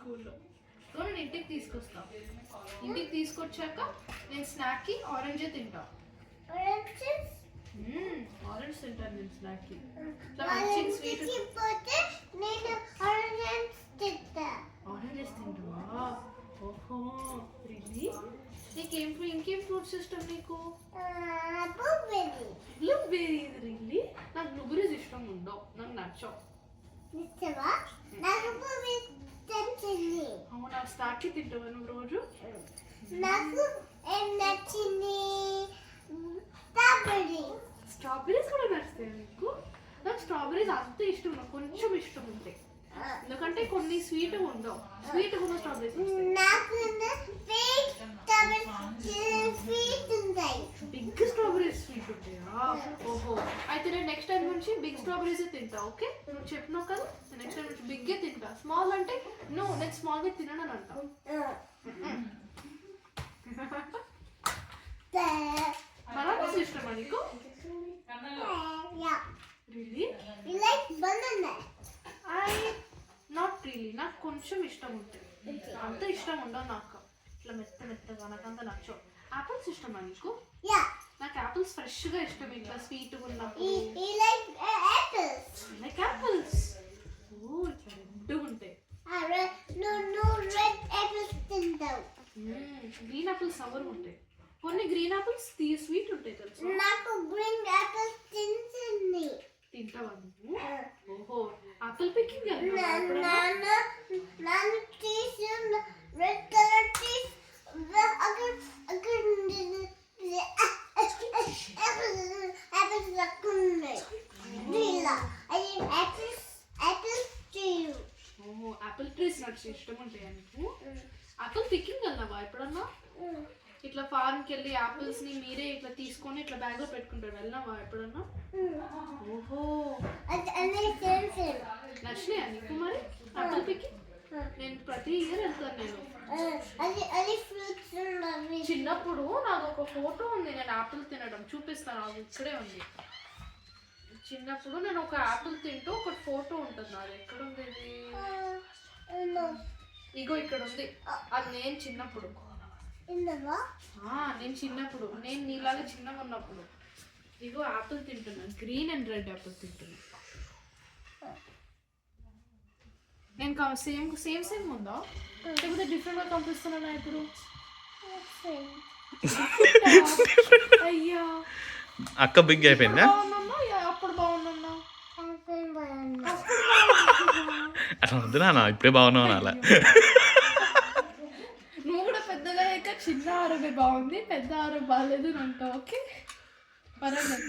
స్కూల్లో. సో నేను ఇంటికి తీసుకొస్తాను. ఇంటికి తీసుకొచ్చాక నేను స్నాక్కి ఆరెంజే తింటా. ఆరెంజ్ తింటాను నేను స్నాక్కి. ఇట్లా మంచిగా స్వీట్ ఆరెంజెస్ తింటావా? ఓహో రియల్లీ? ఇంకేం ఫ్రూట్స్ ఇష్టం నీకు? బ్లూబెర్రీస్. రియల్లీ? నాకు బ్లూబెర్రీస్ ఇష్టం ఉండవు, నాకు నచ్చవు. అవునా? స్టార్ట్ తింటావా నువ్వు రోజు? నాకు స్ట్రాబెరీస్ కూడా నచ్చుతాయి నీకు? నాకు స్ట్రాబెరీస్ అంత ఇష్టం ఉండవు, కొంచెం ఇష్టం ఉంటాయి. ఎందుకంటే కొన్ని స్వీట్ ఉండవు, స్వీట్ ఉన్న స్ట్రాబెరీస్ బిగ్ స్ట్రాబెరీస్ స్వీట్ ఉంటాయా? ఓహో, అయితే నేను నెక్స్ట్ టైం నుంచి బిగ్ స్ట్రాబెరీస్ తింటా. ఓకే, నువ్వు చెప్పినావు కదా, నెక్స్ట్ టైం నుంచి బిగ్గే తింటా. స్మాల్ అంటే నువ్వు నేను స్మాల్గా తినను అని అంటావు. బనానాస్ ఇష్టమా నీకు? రియల్లీ? Not really. నాకు కొంచెం ఇష్టం ఉంటుంది, అంత ఇష్టం ఉండవు నాకు. ఇట్లా మెత్తగా నాకు అంత నచ్చవు. యాపిల్స్ ఇష్టమా నీకు? నాకు యాపిల్స్ ఫ్రెష్గా ఇష్టం, ఇట్లా స్వీట్గా ఉన్నప్పుడు. Like apples. ఓ ఇట్లా రెడ్గా ఉంటాయి. గ్రీన్ యాపిల్స్ సవర్ ఉంటాయి, కొన్ని గ్రీన్ యాపిల్స్ స్వీట్ ఉంటాయి తెలుసు. నాకు గ్రీన్ యాపిల్స్ తింటావా నువ్వు? ఓహో, apple picking apple trees nuts ఇష్టం ఉంటాయా నీకు? ఆపిల్ పికింగ్ అన్నావా ఎప్పుడన్నా? ఇట్లా ఫార్మ్కి వెళ్ళి యాపిల్స్ ని మీరే ఇట్లా తీసుకొని ఇట్లా బ్యాగ్ లో పెట్టుకుంటారు, వెళ్ళినావా ఎప్పుడన్నా? ఓహో, నచ్చినాయా నీకు మరి ఆపిల్ పికింగ్? నేను ప్రతి ఇయర్ వెళ్తాను. నేను చిన్నప్పుడు నాకు ఒక ఫోటో ఉంది, నేను యాపిల్ తినడం చూపిస్తాను, అది ఇక్కడే ఉంది. చిన్నప్పుడు నేను ఒక యాపిల్ తింటూ ఒక ఫోటో ఉంటుంది నాది. ఎక్కడ ఉంది? ఇగో ఇక్కడ ఉంది. అది నేను చిన్నప్పుడు. నేను చిన్నప్పుడు, నేను నీలాగా చిన్నగా ఉన్నప్పుడు. ఇగో యాపిల్ తింటున్నాను, గ్రీన్ అండ్ రెడ్ యాపిల్ తింటున్నాను. నేను సేమ్ ఉందా లేకపోతే డిఫరెంట్గా కనిపిస్తున్నానా ఇప్పుడు? అయ్యా, అక్క బిగ్ అయిపోయిందా? అప్పుడు బాగున్నా. అట్లా వద్దునా, ఇప్పుడే బాగున్నావు అలా. నువ్వు కూడా పెద్దగా అయితే చిన్న ఆరోగ్యం బాగుంది, పెద్ద ఆరోగ్యం బాగాలేదు అంటావు. ఓకే, పర్వాలేదు.